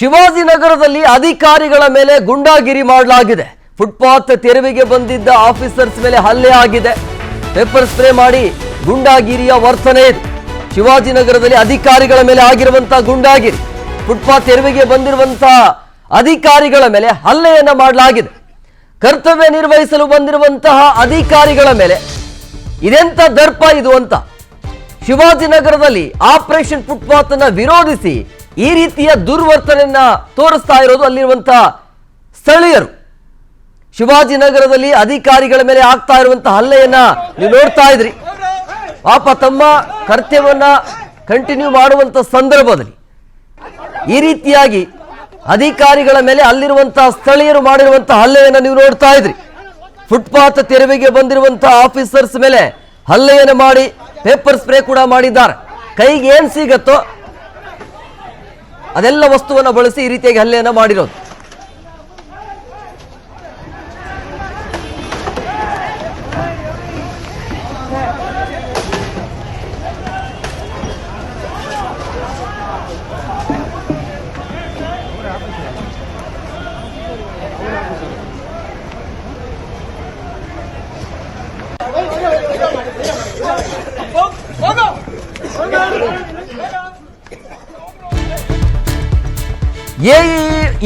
ಶಿವಾಜಿನಗರದಲ್ಲಿ ಅಧಿಕಾರಿಗಳ ಮೇಲೆ ಗುಂಡಾಗಿರಿ ಮಾಡಲಾಗಿದೆ. ಫುಟ್ಪಾತ್ ತೆರವಿಗೆ ಬಂದಿದ್ದ ಆಫೀಸರ್ಸ್ ಮೇಲೆ ಹಲ್ಲೆ ಆಗಿದೆ. ಪೆಪ್ಪರ್ ಸ್ಪ್ರೇ ಮಾಡಿ ಗುಂಡಾಗಿರಿಯ ವರ್ತನೆ ಇದೆ. ಶಿವಾಜಿನಗರದಲ್ಲಿ ಅಧಿಕಾರಿಗಳ ಮೇಲೆ ಆಗಿರುವಂತಹ ಗುಂಡಾಗಿರಿ, ಫುಟ್ಪಾತ್ ತೆರವಿಗೆ ಬಂದಿರುವಂತಹ ಅಧಿಕಾರಿಗಳ ಮೇಲೆ ಹಲ್ಲೆಯನ್ನ ಮಾಡಲಾಗಿದೆ. ಕರ್ತವ್ಯ ನಿರ್ವಹಿಸಲು ಬಂದಿರುವಂತಹ ಅಧಿಕಾರಿಗಳ ಮೇಲೆ ಇದೆಂತ ದರ್ಪ ಇದು ಅಂತ ಶಿವಾಜಿನಗರದಲ್ಲಿ ಆಪರೇಷನ್ ಫುಟ್ಪಾತ್ ಅನ್ನ ವಿರೋಧಿಸಿ ಈ ರೀತಿಯ ದುರ್ವರ್ತನೆಯನ್ನ ತೋರಿಸ್ತಾ ಇರೋದು ಅಲ್ಲಿರುವಂತಹ ಸ್ಥಳೀಯರು. ಶಿವಾಜಿನಗರದಲ್ಲಿ ಅಧಿಕಾರಿಗಳ ಮೇಲೆ ಆಗ್ತಾ ಇರುವಂತಹ ಹಲ್ಲೆಯನ್ನ ನೀವು ನೋಡ್ತಾ ಇದ್ರಿ. ಪಾಪ ತಮ್ಮ ಕರ್ತವ್ಯವನ್ನ ಕಂಟಿನ್ಯೂ ಮಾಡುವಂತ ಸಂದರ್ಭದಲ್ಲಿ ಈ ರೀತಿಯಾಗಿ ಅಧಿಕಾರಿಗಳ ಮೇಲೆ ಅಲ್ಲಿರುವಂತಹ ಸ್ಥಳೀಯರು ಮಾಡಿರುವಂತಹ ಹಲ್ಲೆಯನ್ನ ನೀವು ನೋಡ್ತಾ ಇದ್ರಿ. ಫುಟ್ಪಾತ್ ತೆರವಿಗೆ ಬಂದಿರುವಂತಹ ಆಫೀಸರ್ಸ್ ಮೇಲೆ ಹಲ್ಲೆಯನ್ನು ಮಾಡಿ ಪೇಪರ್ ಸ್ಪ್ರೇ ಕೂಡ ಮಾಡಿದ್ದಾರೆ. ಕೈಗೆ ಏನ್ ಸಿಗತ್ತೋ ಅದೆಲ್ಲ ವಸ್ತುವನ್ನ ಬಳಸಿ ಈ ರೀತಿಯಾಗಿ ಹಲ್ಲೆಯನ್ನ ಮಾಡಿರೋದು.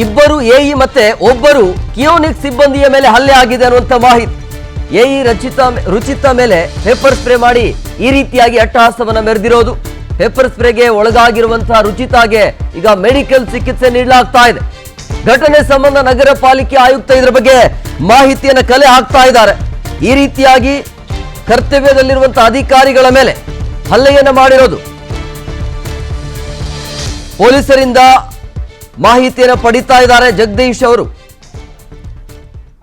ಇಬ್ಬರು ಎಇ ಮತ್ತೆ ಒಬ್ಬರು ಕಿಯೋನಿಕ್ ಸಿಬ್ಬಂದಿಯ ಮೇಲೆ ಹಲ್ಲೆ ಆಗಿದೆ ಅನ್ನುವಂತ ಮಾಹಿತಿ. ಎಇ ರುಚಿತಾ ಮೇಲೆ ಪೇಪರ್ ಸ್ಪ್ರೇ ಮಾಡಿ ಈ ರೀತಿಯಾಗಿ ಅಟ್ಟಹಾಸವನ್ನ ಮೆರೆದಿರೋದು. ಪೇಪರ್ ಸ್ಪ್ರೇಗೆ ಒಳಗಾಗಿರುವಂತಹ ರುಚಿತಾಗೆ ಈಗ ಮೆಡಿಕಲ್ ಚಿಕಿತ್ಸೆ ನೀಡಲಾಗ್ತಾ ಇದೆ. ಘಟನೆ ಸಂಬಂಧ ನಗರ ಪಾಲಿಕೆ ಆಯುಕ್ತ ಇದರ ಬಗ್ಗೆ ಮಾಹಿತಿಯನ್ನು ಕಲೆ ಹಾಕ್ತಾ ಇದ್ದಾರೆ. ಈ ರೀತಿಯಾಗಿ ಕರ್ತವ್ಯದಲ್ಲಿರುವಂತಹ ಅಧಿಕಾರಿಗಳ ಮೇಲೆ ಹಲ್ಲೆಯನ್ನ ಮಾಡಿರೋದು. ಪೊಲೀಸರಿಂದ ಮಾಹಿತಿಯನ್ನು ಪಡಿತಾ ಇದ್ದಾರೆ ಜಗದೀಶ್ ಅವರು.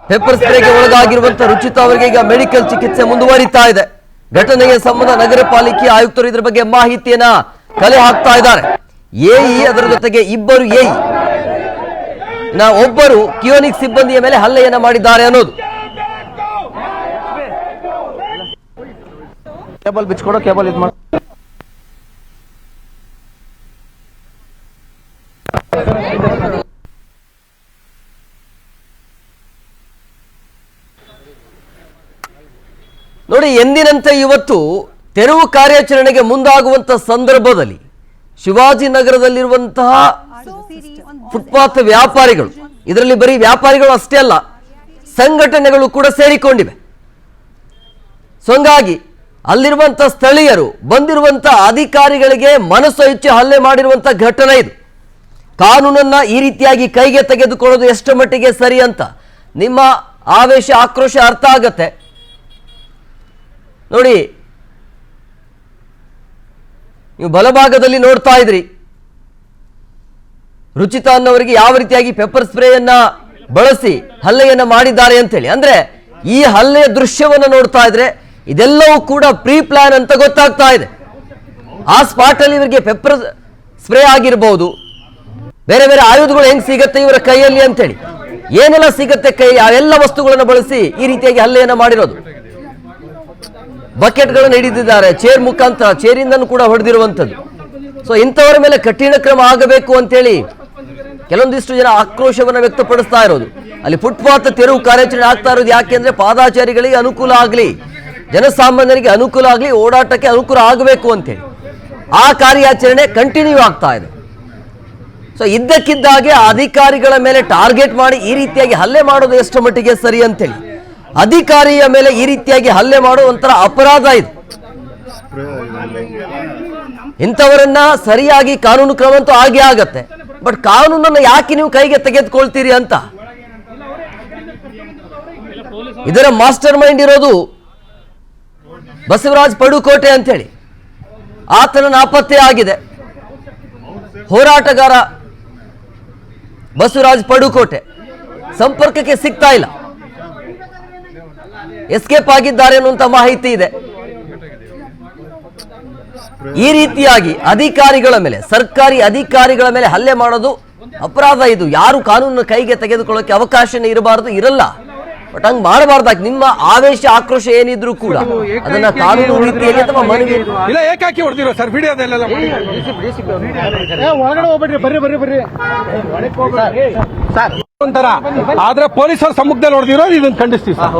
ಪೆಪ್ಪರ್ ಸ್ಪ್ರೇಗೆ ಒಳಗಾಗಿರುವಂತಹ ರುಚಿತಾ ಅವರಿಗೆ ಈಗ ಮೆಡಿಕಲ್ ಚಿಕಿತ್ಸೆ ಮುಂದುವರಿತಾ ಇದೆ. ಘಟನೆಗೆ ಸಂಬಂಧ ನಗರ ಪಾಲಿಕೆ ಆಯುಕ್ತರು ಇದರ ಬಗ್ಗೆ ಮಾಹಿತಿಯನ್ನ ಕಲೆ ಹಾಕ್ತಾ ಇದ್ದಾರೆ. ಎಇ ಅದರ ಜೊತೆಗೆ ಇಬ್ಬರು ಎಇ ಒಬ್ಬರು ಕಿಯೋನಿಕ್ ಸಿಬ್ಬಂದಿಯ ಮೇಲೆ ಹಲ್ಲೆಯನ್ನ ಮಾಡಿದ್ದಾರೆ ಅನ್ನೋದು. ಕೇಬಲ್ ಬಿಚ್ಕೊಡೋ, ಕೇಬಲ್ ಇದು ಮಾಡಿ. ನೋಡಿ, ಎಂದಿನಂತೆ ಇವತ್ತು ತೆರವು ಕಾರ್ಯಾಚರಣೆಗೆ ಮುಂದಾಗುವಂತ ಸಂದರ್ಭದಲ್ಲಿ ಶಿವಾಜಿನಗರದಲ್ಲಿರುವಂತಹ ಫುಟ್ಪಾತ್ ವ್ಯಾಪಾರಿಗಳು, ಇದರಲ್ಲಿ ಬರೀ ವ್ಯಾಪಾರಿಗಳು ಅಷ್ಟೇ ಅಲ್ಲ, ಸಂಘಟನೆಗಳು ಕೂಡ ಸೇರಿಕೊಂಡಿವೆ. ಸೊ ಹಂಗಾಗಿ ಅಲ್ಲಿರುವಂತಹ ಸ್ಥಳೀಯರು ಬಂದಿರುವಂತಹ ಅಧಿಕಾರಿಗಳಿಗೆ ಮನಸ್ಸು ಇಚ್ಛೆ ಹಲ್ಲೆ ಮಾಡಿರುವಂತಹ ಘಟನೆ ಇದು. ಕಾನೂನನ್ನ ಈ ರೀತಿಯಾಗಿ ಕೈಗೆ ತೆಗೆದುಕೊಳ್ಳೋದು ಎಷ್ಟು ಮಟ್ಟಿಗೆ ಸರಿ ಅಂತ ನಿಮ್ಮ ಆವೇಶ, ಆಕ್ರೋಶ ಅರ್ಥ ಆಗತ್ತೆ. ನೋಡಿ, ನೀವು ಬಲಭಾಗದಲ್ಲಿ ನೋಡ್ತಾ ಇದ್ರಿ ರುಚಿತಾ ಅನ್ನೋರಿಗೆ ಯಾವ ರೀತಿಯಾಗಿ ಪೆಪ್ಪರ್ ಸ್ಪ್ರೇಯನ್ನ ಬಳಸಿ ಹಲ್ಲೆಯನ್ನ ಮಾಡಿದ್ದಾರೆ ಅಂತ ಹೇಳಿ. ಅಂದ್ರೆ ಈ ಹಲ್ಲೆಯ ದೃಶ್ಯವನ್ನ ನೋಡ್ತಾ ಇದ್ರೆ ಇದೆಲ್ಲವೂ ಕೂಡ ಪ್ರೀ ಪ್ಲಾನ್ ಅಂತ ಗೊತ್ತಾಗ್ತಾ ಇದೆ. ಆ ಸ್ಪಾಟ್ ಅಲ್ಲಿ ಇವರಿಗೆ ಪೆಪ್ಪರ್ ಸ್ಪ್ರೇ ಆಗಿರಬಹುದು, ಬೇರೆ ಬೇರೆ ಆಯುಧಗಳು ಹೆಂಗ್ ಸಿಗತ್ತೆ ಇವರ ಕೈಯಲ್ಲಿ ಅಂತೇಳಿ, ಏನೆಲ್ಲ ಸಿಗತ್ತೆ ಕೈ, ಅವೆಲ್ಲ ವಸ್ತುಗಳನ್ನು ಬಳಸಿ ಈ ರೀತಿಯಾಗಿ ಹಲ್ಲೆಯನ್ನ ಮಾಡಿರೋದು. ಬಕೆಟ್ಗಳನ್ನು ಹಿಡಿದಿದ್ದಾರೆ, ಚೇರ್ ಮುಖಾಂತರ ಚೇರಿಂದನೂ ಕೂಡ ಹೊಡೆದಿರುವಂಥದ್ದು. ಸೊ ಇಂಥವರ ಮೇಲೆ ಕಠಿಣ ಕ್ರಮ ಆಗಬೇಕು ಅಂತೇಳಿ ಕೆಲವೊಂದಿಷ್ಟು ಜನ ಆಕ್ರೋಶವನ್ನು ವ್ಯಕ್ತಪಡಿಸ್ತಾ ಇರೋದು. ಅಲ್ಲಿ ಫುಟ್ಪಾತ್ ತೆರವು ಕಾರ್ಯಾಚರಣೆ ಆಗ್ತಾ ಇರೋದು ಯಾಕೆಂದ್ರೆ ಪಾದಾಚಾರಿಗಳಿಗೆ ಅನುಕೂಲ ಆಗಲಿ, ಜನಸಾಮಾನ್ಯರಿಗೆ ಅನುಕೂಲ ಆಗಲಿ, ಓಡಾಟಕ್ಕೆ ಅನುಕೂಲ ಆಗಬೇಕು ಅಂತೇಳಿ ಆ ಕಾರ್ಯಾಚರಣೆ ಕಂಟಿನ್ಯೂ ಆಗ್ತಾ ಇದೆ. ಸೊ ಇದ್ದಕ್ಕಿದ್ದಾಗೆ ಅಧಿಕಾರಿಗಳ ಮೇಲೆ ಟಾರ್ಗೆಟ್ ಮಾಡಿ ಈ ರೀತಿಯಾಗಿ ಹಲ್ಲೆ ಮಾಡೋದು ಎಷ್ಟು ಮಟ್ಟಿಗೆ ಸರಿ ಅಂತೇಳಿ, ಅಧಿಕಾರಿಯ ಮೇಲೆ ಈ ರೀತಿಯಾಗಿ ಹಲ್ಲೆ ಮಾಡೋ ಒಂಥರ ಅಪರಾಧ ಇದು. ಇಂಥವರನ್ನ ಸರಿಯಾಗಿ ಕಾನೂನು ಕ್ರಮ ಅಂತೂ ಆಗೇ ಆಗತ್ತೆ. ಬಟ್ ಕಾನೂನನ್ನು ಯಾಕೆ ನೀವು ಕೈಗೆ ತೆಗೆದುಕೊಳ್ತೀರಿ ಅಂತ. ಇದರ ಮಾಸ್ಟರ್ ಮೈಂಡ್ ಇರೋದು ಬಸವರಾಜ್ ಪಡುಕೋಟೆ ಅಂತೇಳಿ, ಆತನ ನಾಪತ್ತೆ ಆಗಿದೆ. ಹೋರಾಟಗಾರ ಬಸವರಾಜ್ ಪಡುಕೋಟೆ ಸಂಪರ್ಕಕ್ಕೆ ಸಿಗ್ತಾ ಇಲ್ಲ, ಎಸ್ಕೇಪ್ ಆಗಿದ್ದಾರೆ ಅನ್ನುವಂತ ಮಾಹಿತಿ ಇದೆ. ಈ ರೀತಿಯಾಗಿ ಅಧಿಕಾರಿಗಳ ಮೇಲೆ, ಸರ್ಕಾರಿ ಅಧಿಕಾರಿಗಳ ಮೇಲೆ ಹಲ್ಲೆ ಮಾಡೋದು ಅಪರಾಧ ಇದು. ಯಾರು ಕಾನೂನನ್ನು ಕೈಗೆ ತೆಗೆದುಕೊಳ್ಳೋಕೆ ಅವಕಾಶನೇ ಇರಬಾರದು, ಇರಲ್ಲ. ಬಟ್ ಹಂಗ್ ಮಾಡಬಾರ್ದಾಗ ನಿಮ್ಮ ಆವೇಶ ಆಕ್ರೋಶ ಏನಿದ್ರು ಕೂಡ ಅದನ್ನ ಕಾನೂನು ರೀತಿಯಲ್ಲಿ ಅಥವಾ ಮನವಿ ಇಲ್ಲ ಏಕಾಕಿ ಹೊಡೆದಿರೋ ಸರ್ ವಿಡಿಯೋದಲ್ಲೆಲ್ಲ ಒಳಗಡೆ ಹೋಗ್ಬೇಡ್ರಿ, ಬರ್ರಿ ಸರ್ ಒಂಥರ ಆದ್ರೆ ಪೊಲೀಸರ ಸಮ್ಮುಖದಲ್ಲಿ ಹೊಡೆದಿರೋ ಇದನ್ನ ಖಂಡಿಸ್ತೀವಿ ಸರ್.